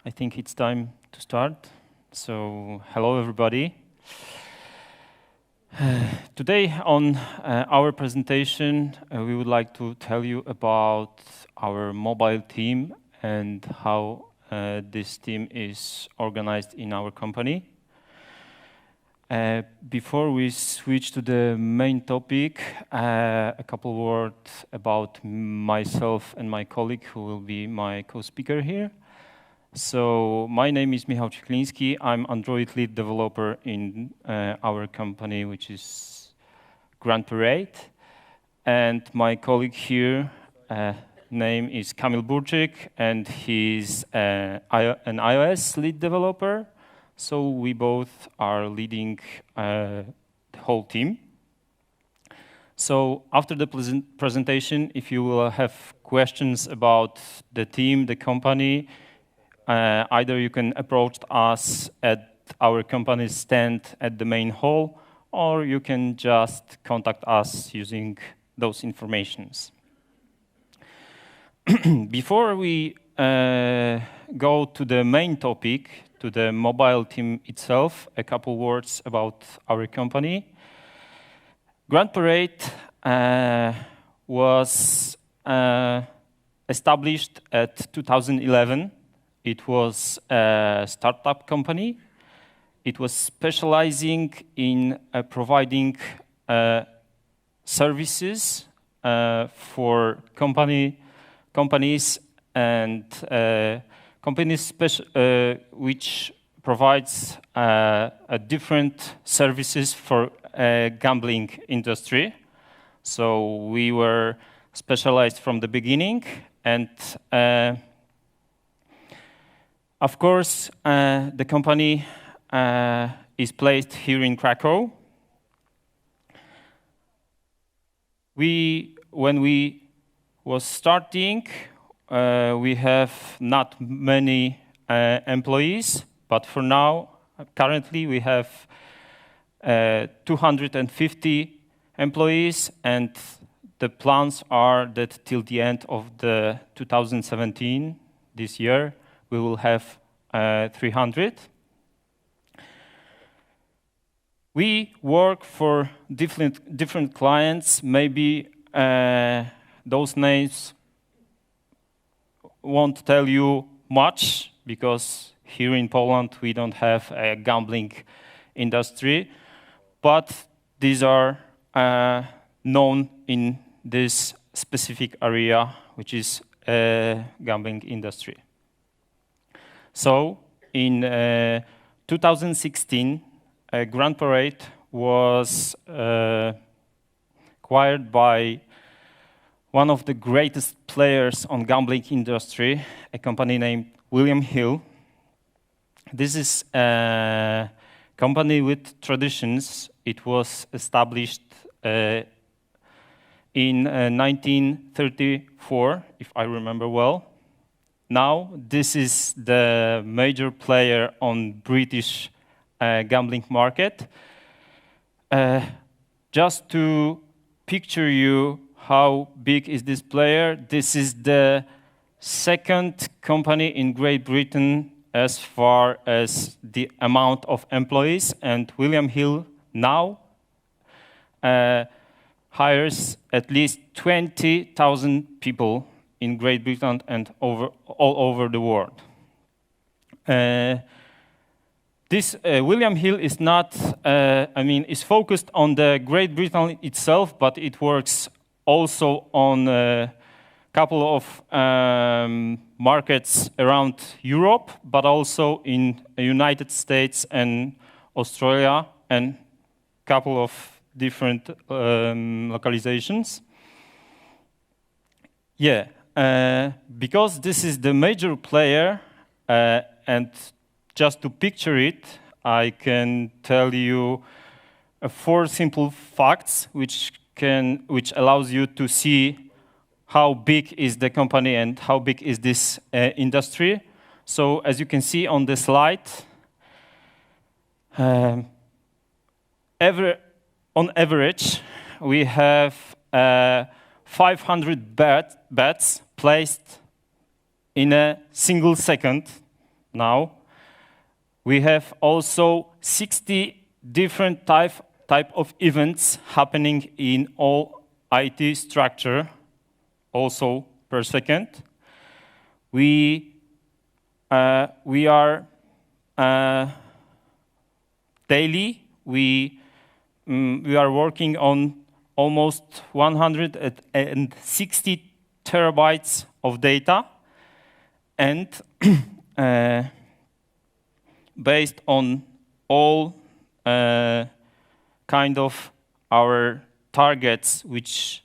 I think it's time to start. So, hello everybody. Today on our presentation, we would like to tell you about our mobile team and how this team is organized in our company. Before we switch to the main topic, a couple words about myself and my colleague who will be my co-speaker here. So my name is Michał Ćwikliński. I'm Android lead developer in our company, which is Grand Parade. And my colleague here, name is Kamil Burczyk, and he's an iOS lead developer. So we both are leading the whole team. So after the presentation, if you will have questions about the team, the company, either you can approach us at our company's stand at the main hall, or you can just contact us using those informations. Before we go to the main topic, to the mobile team itself, a couple words about our company. Grand Parade was established at 2011. It was a startup company. It was specializing in providing services for companies and companies which provides different services for gambling industry. So we were specialized from the beginning, and of course, the company is placed here in Krakow. When we was starting, we have not many employees, but for now, currently we have 250 employees, and the plans are that till the end of the 2017, this year, we will have 300. We work for different clients. Maybe those names won't tell you much, because here in Poland we don't have a gambling industry, but these are known in this specific area, which is gambling industry. So in 2016, Grand Parade was acquired by one of the greatest players on gambling industry, a company named William Hill. This is a company with traditions. It was established in 1934, if I remember well. Now, this is the major player on British gambling market. Just to picture you how big is this player, this is the second company in Great Britain as far as the amount of employees, and William Hill now hires at least 20,000 people in Great Britain and all over the world. This William Hill is not, is focused on the Great Britain itself, but it works also on a couple of markets around Europe, but also in the United States and Australia, and a couple of different localizations. Yeah. Because this is the major player, and just to picture it, I can tell you 4 simple facts which allows you to see how big is the company and how big is this industry. So as you can see on the slide, on average, we have 500 bets placed in a single second now. We have also 60 different type of events happening in all IT structure, also per second. We are daily. We are working on almost 160 terabytes of data, and based on all kind of our targets, which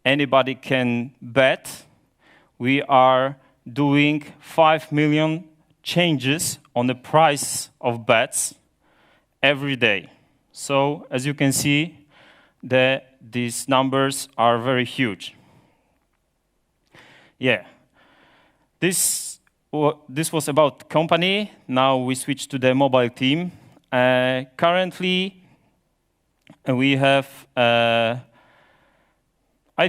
anybody can bet, we are doing 5 million changes on the price of bets every day. So, as you can see, these numbers are very huge. Yeah, this was about company. Now we switch to the mobile team. Currently, we have, I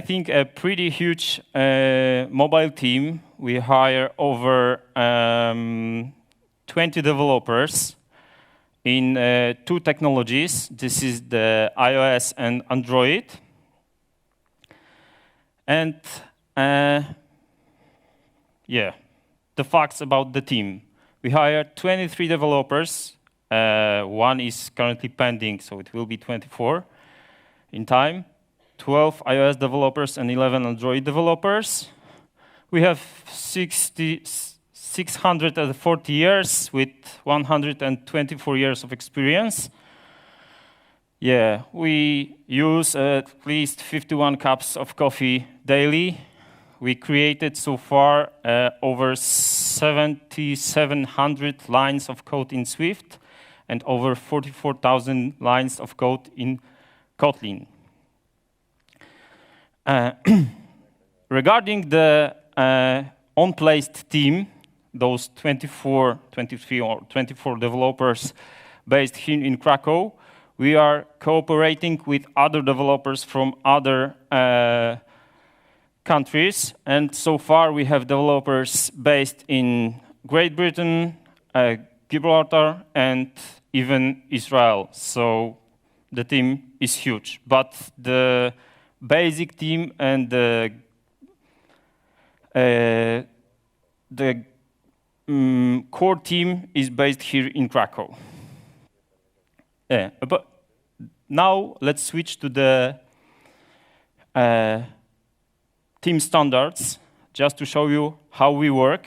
think, a pretty huge mobile team. We hire over 20 developers in 2 technologies. This is the iOS and Android. And yeah, the facts about the team. We hired 23 developers. One is currently pending, so it will be 24 in time. 12 iOS developers and 11 Android developers. We have 640 years with 124 years of experience. Yeah, we use at least 51 cups of coffee daily. We created so far over 7,700 lines of code in Swift and over 44,000 lines of code in Kotlin. Regarding the on-placed team, those 23 or 24 developers based here in Krakow, we are cooperating with other developers from other countries, and so far we have developers based in Great Britain, Gibraltar, and even Israel. So the team is huge, but the basic team and the core team is based here in Krakow. Yeah, but now let's switch to the team standards, just to show you how we work.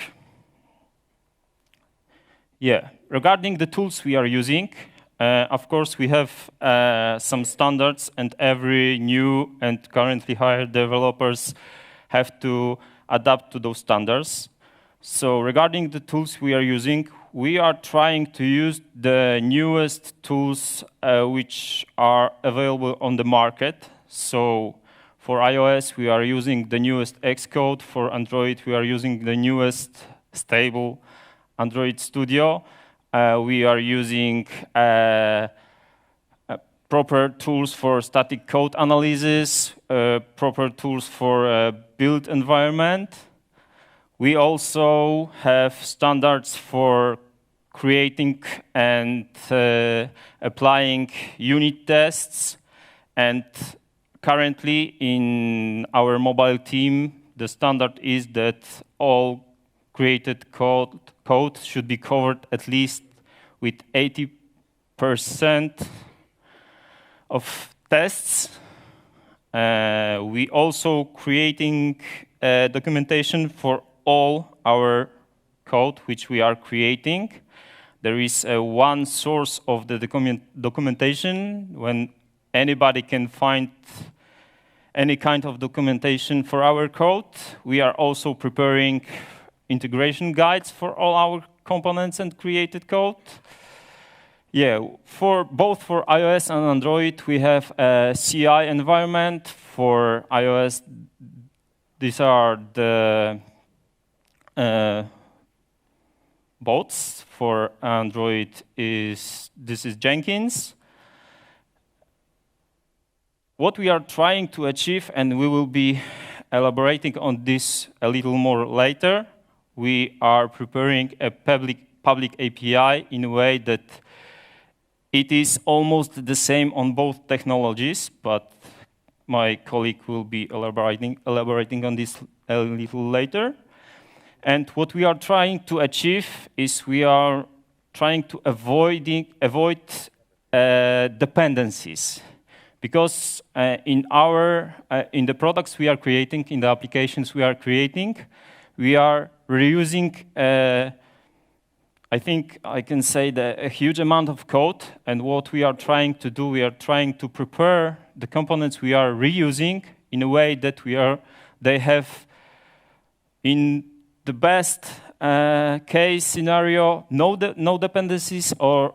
Yeah, regarding the tools we are using, of course we have some standards, and every new and currently hired developers have to adapt to those standards. So regarding the tools we are using, we are trying to use the newest tools which are available on the market. So for iOS, we are using the newest Xcode. For Android, we are using the newest stable Android Studio. We are using proper tools for static code analysis, proper tools for build environment. We also have standards for creating and applying unit tests. And currently in our mobile team, the standard is that all created code should be covered at least with 80% of tests. We also creating documentation for all our code which we are creating. There is one source of the documentation when anybody can find any kind of documentation for our code. We are also preparing integration guides for all our components and created code. Yeah, both for iOS and Android, we have a CI environment. For iOS, these are the bots. For Android, this is Jenkins. What we are trying to achieve, and we will be elaborating on this a little more later, we are preparing a public API in a way that it is almost the same on both technologies, but my colleague will be elaborating on this a little later. And what we are trying to achieve is we are trying to avoid dependencies. Because in the products we are creating, in the applications we are creating, we are reusing, I think I can say a huge amount of code. And what we are trying to do, we are trying to prepare the components we are reusing in a way that they have, in the best case scenario, no dependencies or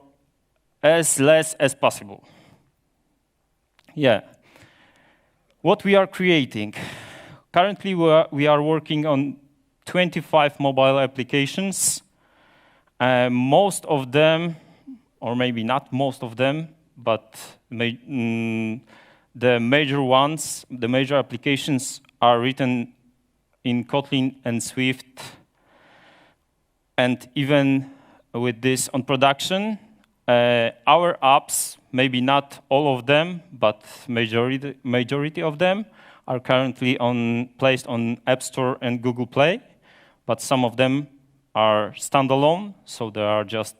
as less as possible. Yeah. What we are creating. Currently, we are working on 25 mobile applications. Most of them, or maybe not most of them, but the major ones, the major applications are written in Kotlin and Swift. And even with this on production, our apps, maybe not all of them, but majority of them, are currently placed on App Store and Google Play. But some of them are standalone, so they are just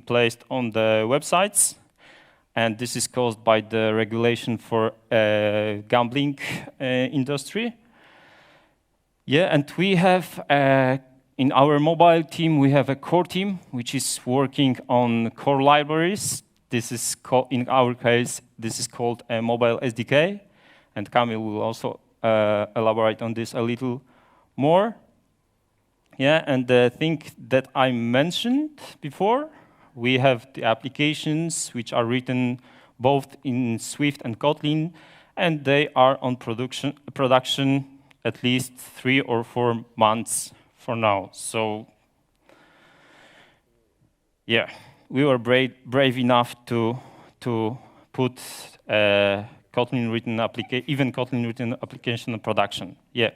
placed on the websites. And this is caused by the regulation for gambling industry. Yeah, and we have in our mobile team, we have a core team, which is working on core libraries. This is in our case, this is called a mobile SDK. And Kamil will also elaborate on this a little more. Yeah, and the thing that I mentioned before, we have the applications which are written both in Swift and Kotlin, and they are on production at least 3 or 4 months for now. So, yeah, we were brave enough to put Kotlin written application in production. Yeah,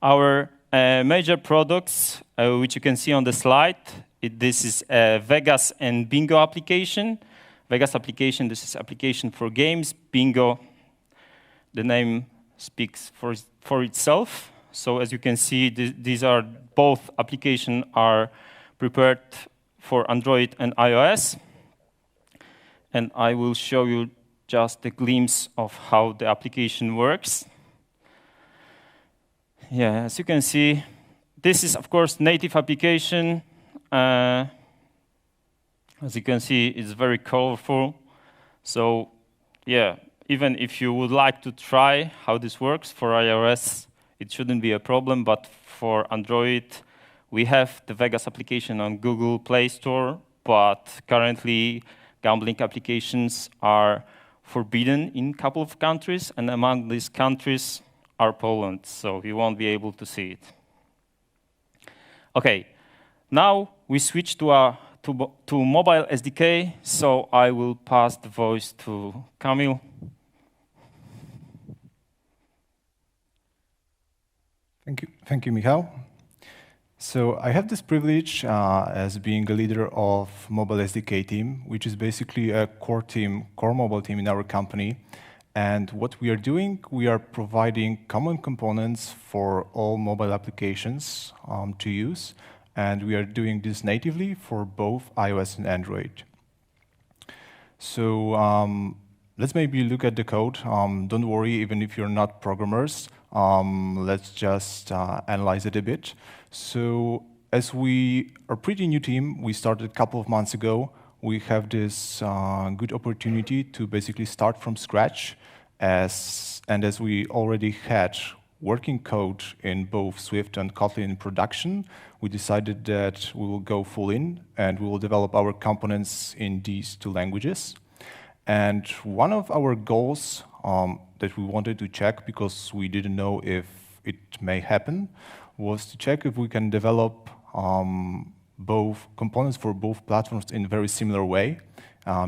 our major products, which you can see on the slide, this is a Vegas and Bingo application. Vegas application, this is application for games. Bingo, the name speaks for itself. So as you can see, these are both applications are prepared for Android and iOS. And I will show you just a glimpse of how the application works. Yeah, as you can see, this is, of course, native application. As you can see, it's very colorful. So, yeah, even if you would like to try how this works for iOS, it shouldn't be a problem. But for Android, we have the Vegas application on Google Play Store. But currently, gambling applications are forbidden in a couple of countries. And among these countries are Poland. So you won't be able to see it. OK, now we switch to mobile SDK. So I will pass the voice to Kamil. Thank you, Michał. So I have this privilege as being a leader of mobile SDK team, which is basically a core mobile team in our company. And what we are doing, we are providing common components for all mobile applications to use. And we are doing this natively for both iOS and Android. So let's maybe look at the code. Don't worry, even if you're not programmers. Let's just analyze it a bit. So as we are a pretty new team, we started a couple of months ago. We have this good opportunity to basically start from scratch. And as we already had working code in both Swift and Kotlin in production, we decided that we will go full in and we will develop our components in these 2 languages. And one of our goals that we wanted to check, because we didn't know if it may happen, was to check if we can develop both components for both platforms in a very similar way,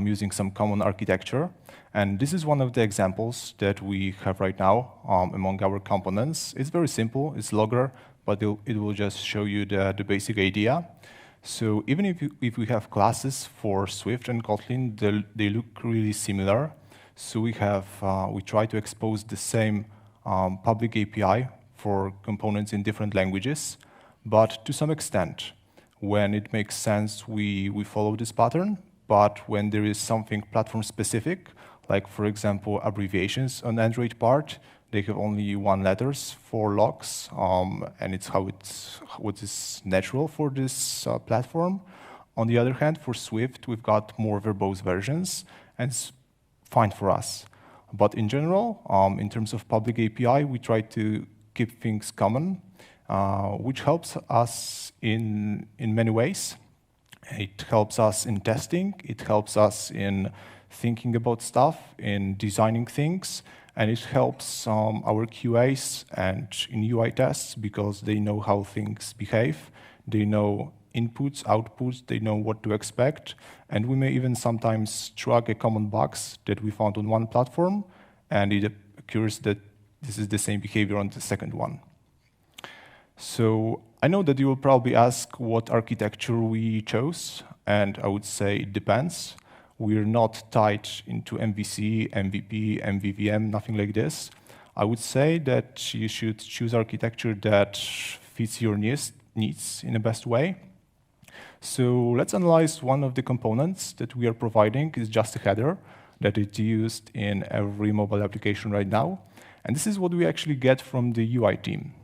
using some common architecture. And this is one of the examples that we have right now among our components. It's very simple, it's Logger, but it will just show you the basic idea. So even if we have classes for Swift and Kotlin, they look really similar. So we try to expose the same public API for components in different languages, but to some extent, when it makes sense, we follow this pattern. But when there is something platform-specific, like, for example, abbreviations on Android part, they have only one letters for logs, and it's what is natural for this platform. On the other hand, for Swift, we've got more verbose versions, and it's fine for us. But in general, in terms of public API, we try to keep things common, which helps us in many ways. It helps us in testing, it helps us in thinking about stuff, in designing things, and it helps our QAs and in UI tests because they know how things behave, they know inputs, outputs, they know what to expect, and we may even sometimes track a common bugs that we found on one platform, and it occurs that this is the same behavior on the second one. So I know that you will probably ask what architecture we chose, and I would say it depends. We're not tied into MVC, MVP, MVVM, nothing like this. I would say that you should choose architecture that fits your needs in the best way. So let's analyze one of the components that we are providing. Is just a header that is used in every mobile application right now. And this is what we actually get from the UI team.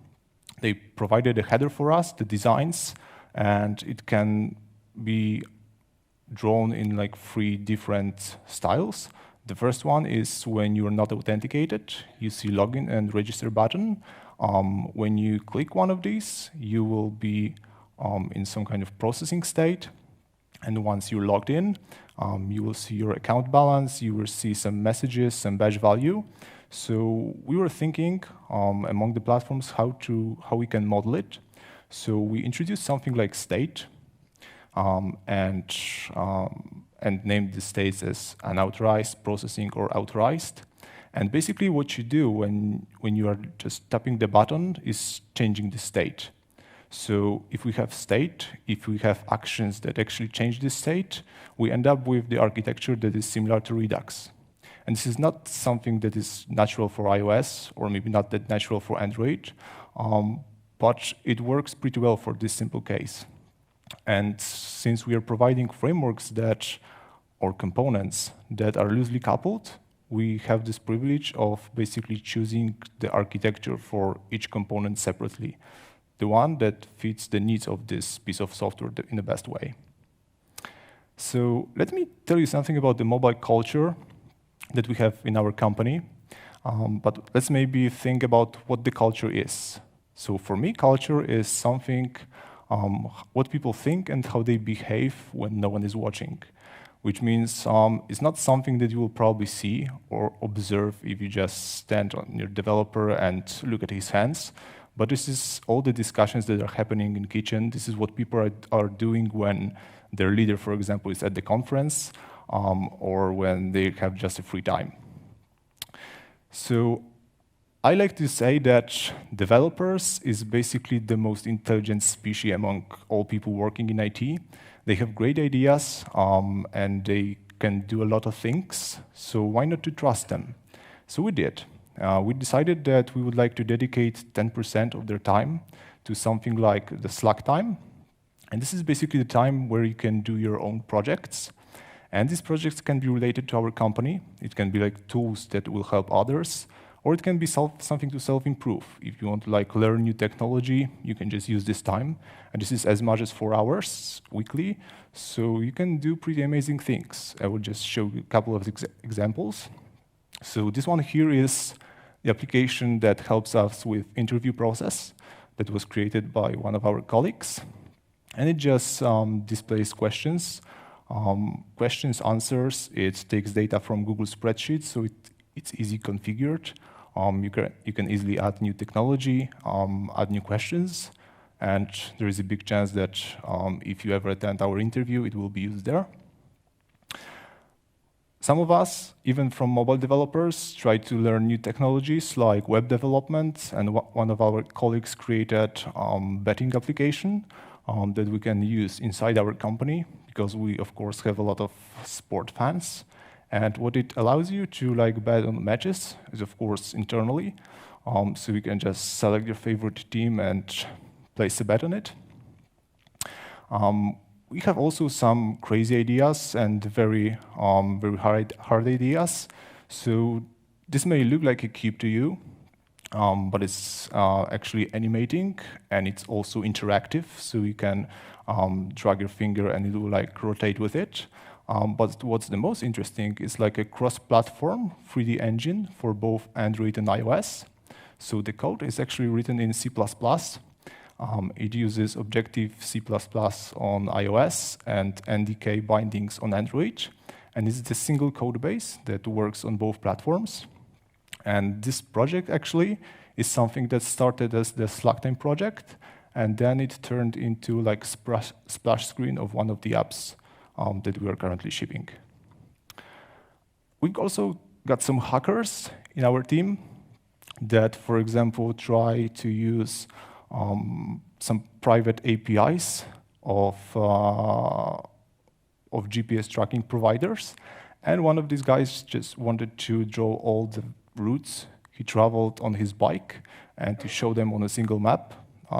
They provided a header for us, the designs, and it can be drawn in like 3 different styles. The first one is when you're not authenticated, you see login and register button. When you click one of these, you will be in some kind of processing state. And once you're logged in, you will see your account balance, you will see some messages, some badge value. So we were thinking among the platforms how we can model it. So we introduced something like state and named the states as unauthorized, processing, or authorized. And basically what you do when you are just tapping the button is changing the state. So if we have state, if we have actions that actually change the state, we end up with the architecture that is similar to Redux. And this is not something that is natural for iOS, or maybe not that natural for Android, but it works pretty well for this simple case. And since we are providing frameworks or components that are loosely coupled, we have this privilege of basically choosing the architecture for each component separately, the one that fits the needs of this piece of software in the best way. So let me tell you something about the mobile culture that we have in our company, but let's maybe think about what the culture is. So for me, culture is something, what people think and how they behave when no one is watching, which means it's not something that you will probably see or observe if you just stand on your developer and look at his hands, but this is all the discussions that are happening in kitchen. This is what people are doing when their leader, for example, is at the conference, or when they have just a free time. So I like to say that developers is basically the most intelligent species among all people working in IT. They have great ideas, and they can do a lot of things, so why not to trust them? So we did. We decided that we would like to dedicate 10% of their time to something like the Slack time. And this is basically the time where you can do your own projects. And these projects can be related to our company. It can be like tools that will help others, or it can be something to self-improve. If you want to learn new technology, you can just use this time. And this is as much as 4 hours weekly, so you can do pretty amazing things. I will just show you a couple of examples. So this one here is the application that helps us with interview process that was created by one of our colleagues. And it just displays questions. Questions, answers, it takes data from Google Spreadsheets, so it's easy configured. You can easily add new technology, add new questions, and there is a big chance that if you ever attend our interview, it will be used there. Some of us, even from mobile developers, try to learn new technologies like web development, and one of our colleagues created betting application that we can use inside our company, because we, of course, have a lot of sport fans. And what it allows you to bet on matches is, of course, internally. So you can just select your favorite team and place a bet on it. We have also some crazy ideas and very hard ideas. So this may look like a cube to you, but it's actually animating, and it's also interactive. So you can drag your finger and it will rotate with it. But what's the most interesting is a cross-platform 3D engine for both Android and iOS. So the code is actually written in C++. It uses Objective-C++ on iOS and NDK bindings on Android. And it's the single code base that works on both platforms. And this project actually is something that started as the Slacktime project, and then it turned into splash screen of one of the apps that we are currently shipping. We've also got some hackers in our team that, for example, try to use some private APIs of GPS tracking providers. And one of these guys just wanted to draw all the routes he traveled on his bike and to show them on a single map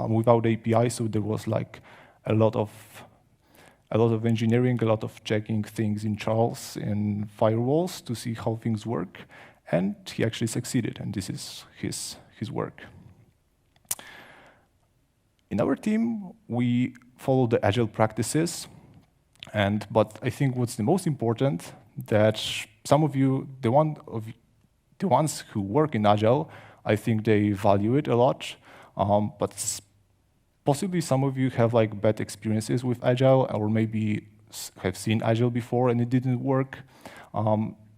without API. So there was a lot of engineering, a lot of checking things in Charles in firewalls to see how things work. And he actually succeeded, and this is his work. In our team, we follow the Agile practices, but I think what's the most important, that some of you, the ones who work in Agile, I think they value it a lot, but possibly some of you have bad experiences with Agile, or maybe have seen Agile before and it didn't work.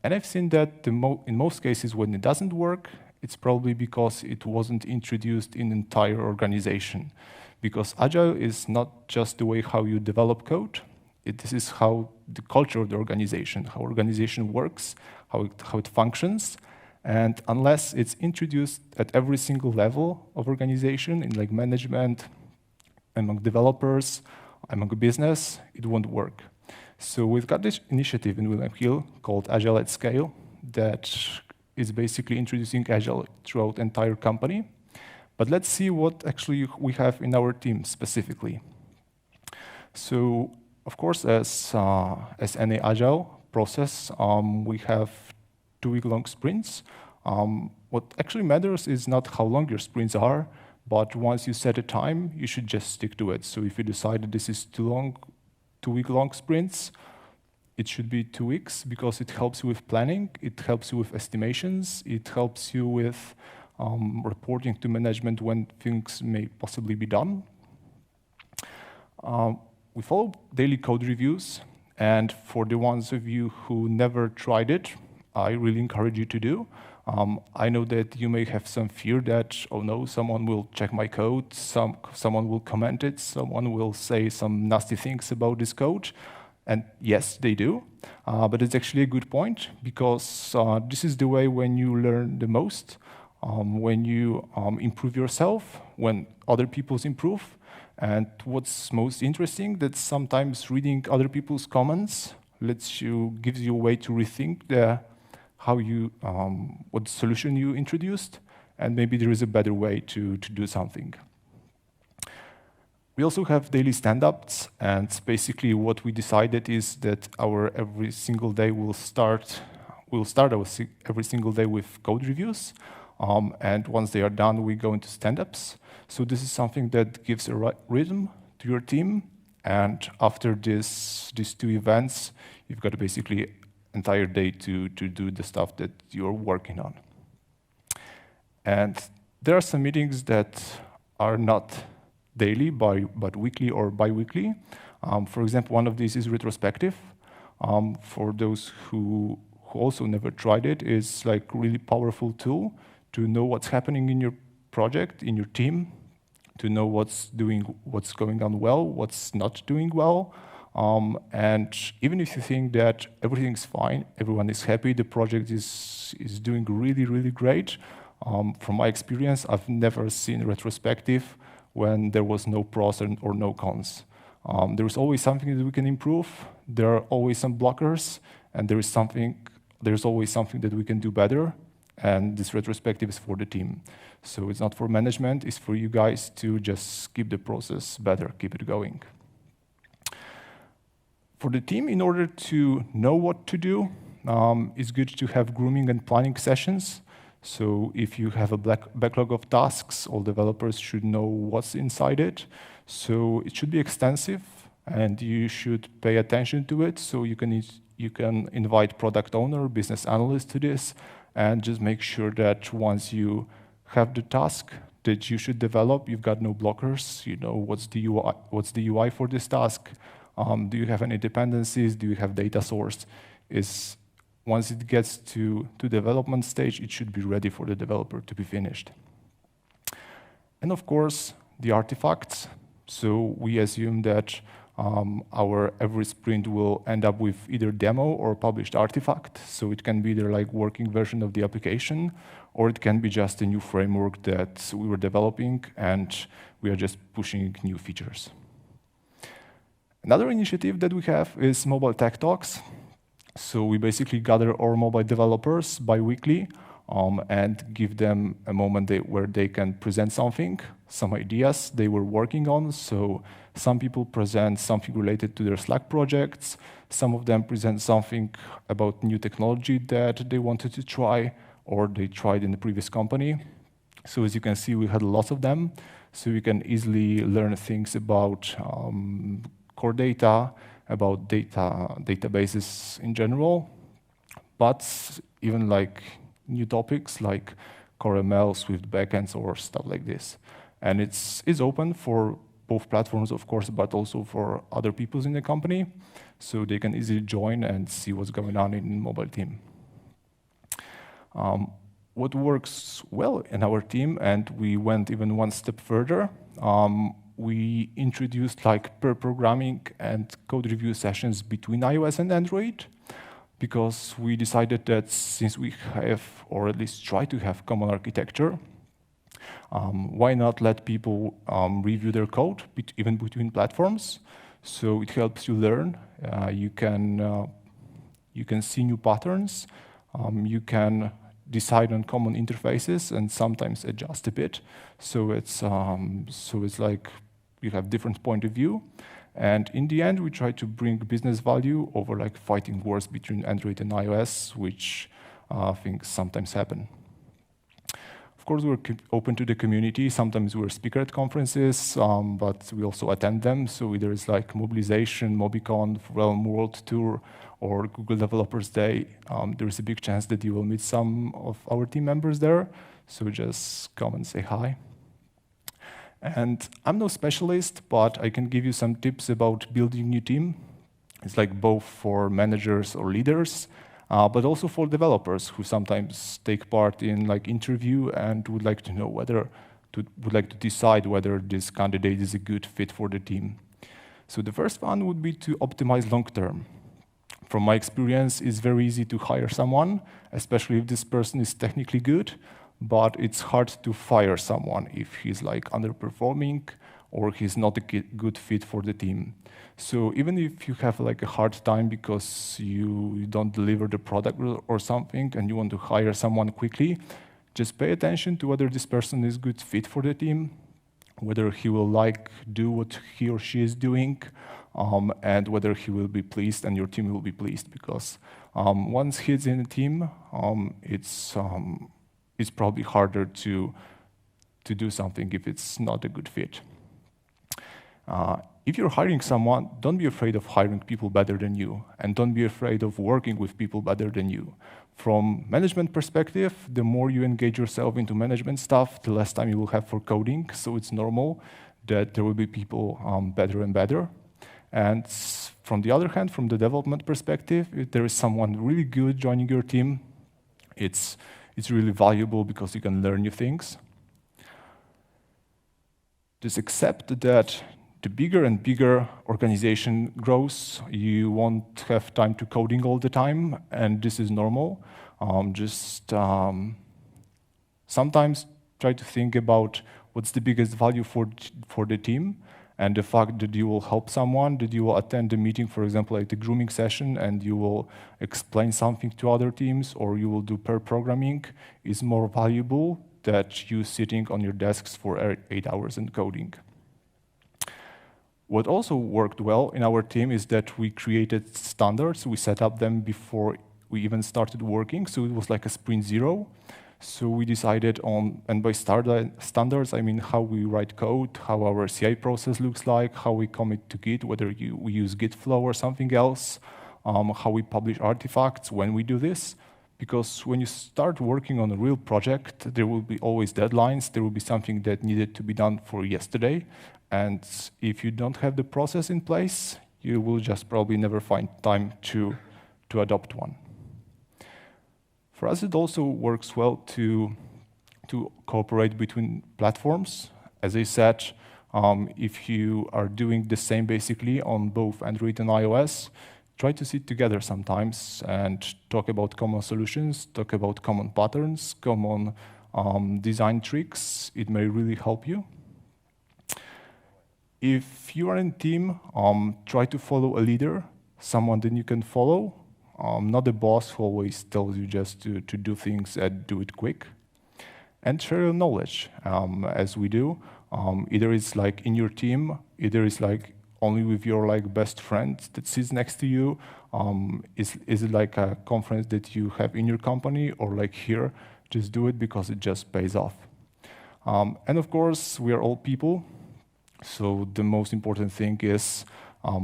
And I've seen that in most cases when it doesn't work, it's probably because it wasn't introduced in an entire organization. Because Agile is not just the way how you develop code, this is how the culture of the organization, how organization works, how it functions. And unless it's introduced at every single level of organization, in management, among developers, among business, it won't work. So we've got this initiative in William Hill called Agile at Scale that is basically introducing Agile throughout the entire company. But let's see what actually we have in our team specifically. So, of course, as any Agile process, we have 2-week-long sprints. What actually matters is not how long your sprints are, but once you set a time, you should just stick to it. So if you decide that this is too long, 2-week-long sprints, it should be 2 weeks, because it helps you with planning, it helps you with estimations, it helps you with reporting to management when things may possibly be done. We follow daily code reviews, and for the ones of you who never tried it, I really encourage you to do. I know that you may have some fear that, oh no, someone will check my code, someone will comment it, someone will say some nasty things about this code. And yes, they do, but it's actually a good point, because this is the way when you learn the most, when you improve yourself, when other people improve. And what's most interesting, that sometimes reading other people's comments gives you a way to rethink what solution you introduced, and maybe there is a better way to do something. We also have daily stand-ups, and basically what we decided is that every single day we'll start every single day with code reviews, and once they are done, we go into stand-ups. So this is something that gives a rhythm to your team, and after these 2 events, you've got basically entire day to do the stuff that you're working on. And there are some meetings that are not daily, but weekly or bi-weekly. For example, one of these is retrospective. For those who also never tried it, it's a really powerful tool to know what's happening in your project, in your team, to know what's going on well, what's not doing well. And even if you think that everything's fine, everyone is happy, the project is doing really, really great, from my experience, I've never seen retrospective when there was no pros or no cons. There is always something that we can improve. There are always some blockers, and there's always something that we can do better. And this retrospective is for the team. So it's not for management, it's for you guys to just keep the process better, keep it going. For the team, in order to know what to do, it's good to have grooming and planning sessions. So if you have a backlog of tasks, all developers should know what's inside it. So it should be extensive, and you should pay attention to it. So you can invite product owner, business analyst to this, and just make sure that once you have the task that you should develop, you've got no blockers. You know what's the UI for this task. Do you have any dependencies? Do you have data source? Once it gets to development stage, it should be ready for the developer to be finished. And of course, the artifacts. So we assume that our every sprint will end up with either demo or published artifact. So it can be either like working version of the application, or it can be just a new framework that we were developing and we are just pushing new features. Another initiative that we have is Mobile Tech Talks. So we basically gather our mobile developers bi-weekly and give them a moment where they can present something, some ideas they were working on. So some people present something related to their Slack projects. Some of them present something about new technology that they wanted to try or they tried in the previous company. So as you can see, we had lots of them. So you can easily learn things about core data, about databases in general, but even like new topics like Core ML, Swift backends, or stuff like this. And it's open for both platforms, of course, but also for other people in the company, so they can easily join and see what's going on in mobile team. What works well in our team, and we went even one step further, we introduced like pair programming and code review sessions between iOS and Android, because we decided that since we have, or at least try to have, common architecture, why not let people review their code, even between platforms? So it helps you learn. You can see new patterns. You can decide on common interfaces and sometimes adjust a bit. So it's like you have different point of view. And in the end, we try to bring business value over like fighting wars between Android and iOS, which things sometimes happen. Of course, we're open to the community. Sometimes we're speaker at conferences, but we also attend them. So either it's like Mobilization, Mobiconf, Realm World Tour, or Google Developers Day. There's a big chance that you will meet some of our team members there. So just come and say hi. And I'm no specialist, but I can give you some tips about building a new team. It's like both for managers or leaders, but also for developers who sometimes take part in like interview and would like to know would like to decide whether this candidate is a good fit for the team. So the first one would be to optimize long term. From my experience, it's very easy to hire someone, especially if this person is technically good, but it's hard to fire someone if he's like underperforming or he's not a good fit for the team. So even if you have like a hard time because you don't deliver the product or something and you want to hire someone quickly, just pay attention to whether this person is a good fit for the team, whether he will do what he or she is doing, and whether he will be pleased and your team will be pleased, because once he's in a team, it's probably harder to do something if it's not a good fit. If you're hiring someone, don't be afraid of hiring people better than you, and don't be afraid of working with people better than you. From management perspective, the more you engage yourself into management stuff, the less time you will have for coding, so it's normal that there will be people better and better. And from the other hand, from the development perspective, if there is someone really good joining your team, it's really valuable because you can learn new things. Just accept that the bigger and bigger organization grows, you won't have time to coding all the time, and this is normal. Sometimes try to think about what's the biggest value for the team, and the fact that you will help someone, that you will attend the meeting, for example, like the grooming session, and you will explain something to other teams, or you will do pair programming, is more valuable than you sitting on your desks for 8 hours and coding. What also worked well in our team is that we created standards. We set up them before we even started working, so it was like a sprint zero. So we decided on, and by standards, I mean how we write code, how our CI process looks like, how we commit to Git, whether we use Git flow or something else, how we publish artifacts when we do this. Because when you start working on a real project, there will be always deadlines. There will be something that needed to be done for yesterday. And if you don't have the process in place, you will just probably never find time to adopt one. For us, it also works well to cooperate between platforms. As I said, if you are doing the same basically on both Android and iOS, try to sit together sometimes and talk about common solutions, talk about common patterns, common design tricks. It may really help you. If you are in a team, try to follow a leader, someone that you can follow, not a boss who always tells you just to do things and do it quick. And share your knowledge, as we do. Either it's like in your team, either it's like only with your like best friend that sits next to you. Is it like a conference that you have in your company, or like here, just do it because it just pays off. And of course, we are all people. So the most important thing is,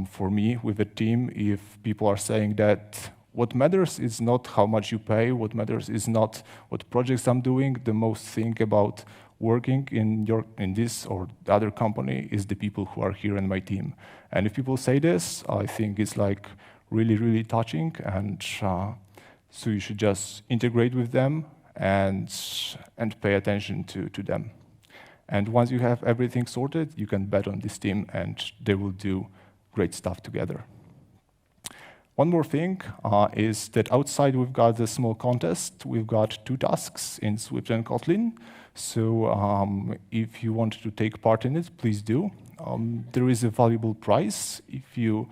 for me, with a team, if people are saying that what matters is not how much you pay, what matters is not what projects I'm doing, the most thing about working in this or the other company is the people who are here in my team. And if people say this, I think it's like really, really touching, and so you should just integrate with them and pay attention to them. And once you have everything sorted, you can bet on this team, and they will do great stuff together. One more thing is that outside we've got a small contest. We've got 2 tasks in Swift and Kotlin. So if you want to take part in it, please do. There is a valuable prize if you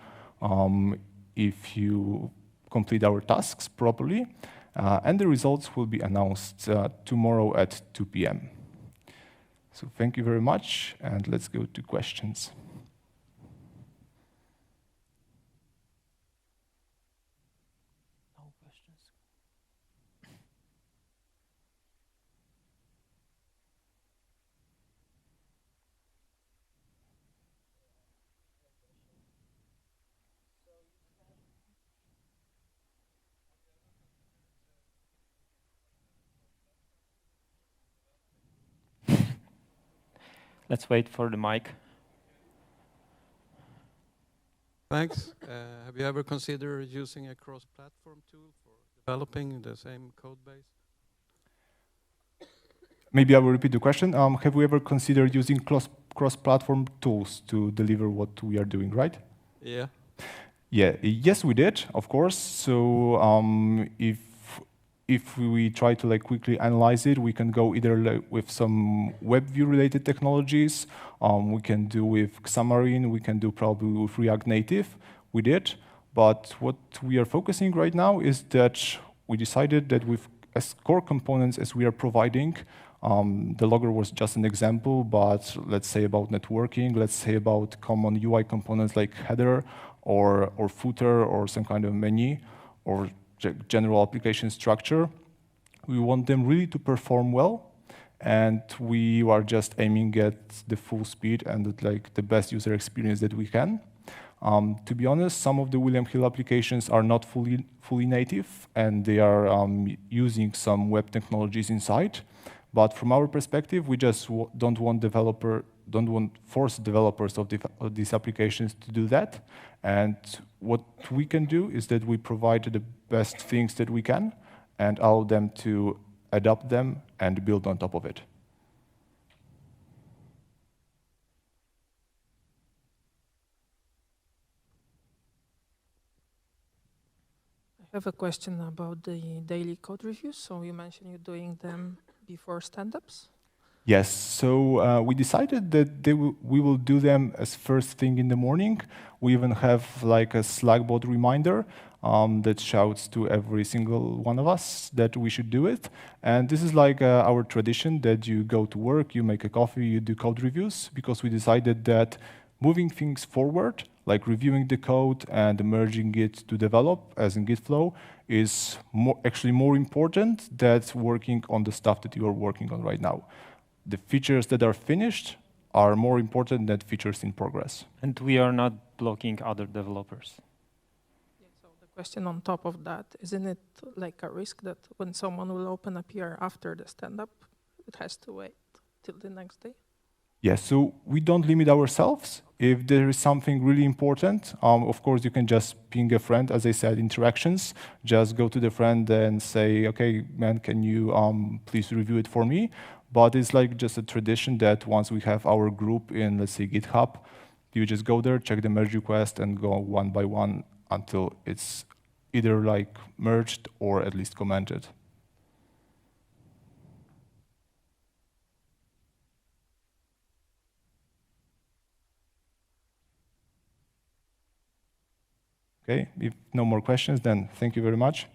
complete our tasks properly. And the results will be announced tomorrow at 2 p.m. So thank you very much, and let's go to questions. No questions. Let's wait for the mic. Thanks. Have you ever considered using a cross-platform tool for developing the same code base? Maybe I will repeat the question. Have we ever considered using cross-platform tools to deliver what we are doing, right? Yeah. Yeah. Yes, we did, of course. So if we try to like quickly analyze it, we can go either like with some web view related technologies. We can do with Xamarin. We can do probably with React Native. We did. But what we are focusing right now is that we decided that with as core components as we are providing, the logger was just an example, but let's say about networking, let's say about common UI components like header or footer or some kind of menu or general application structure. We want them really to perform well, and we are just aiming at the full speed and at like the best user experience that we can. To be honest, some of the William Hill applications are not fully native, and they are using some web technologies inside. But from our perspective, we just don't want force developers of these applications to do that. And what we can do is that we provide the best things that we can and allow them to adopt them and build on top of it. I have a question about the daily code reviews. So you mentioned you're doing them before stand-ups. Yes, so we decided that we will do them as first thing in the morning. We even have like a Slack bot reminder that shouts to every single one of us that we should do it. And this is like our tradition that you go to work, you make a coffee, you do code reviews, because we decided that moving things forward, like reviewing the code and merging it to develop, as in Git flow, is actually more important than working on the stuff that you are working on right now. The features that are finished are more important than features in progress. And we are not blocking other developers. Yeah, so the question on top of that, isn't it like a risk that when someone will open a PR after the stand-up, it has to wait till the next day? Yeah, so we don't limit ourselves. If there is something really important, of course, you can just ping a friend, as I said, interactions. Just go to the friend and say, okay, man, can you please review it for me? But it's like just a tradition that once we have our group in, let's say, GitHub, you just go there, check the merge request, and go one by one until it's either like merged or at least commented. Okay, if no more questions, then thank you very much.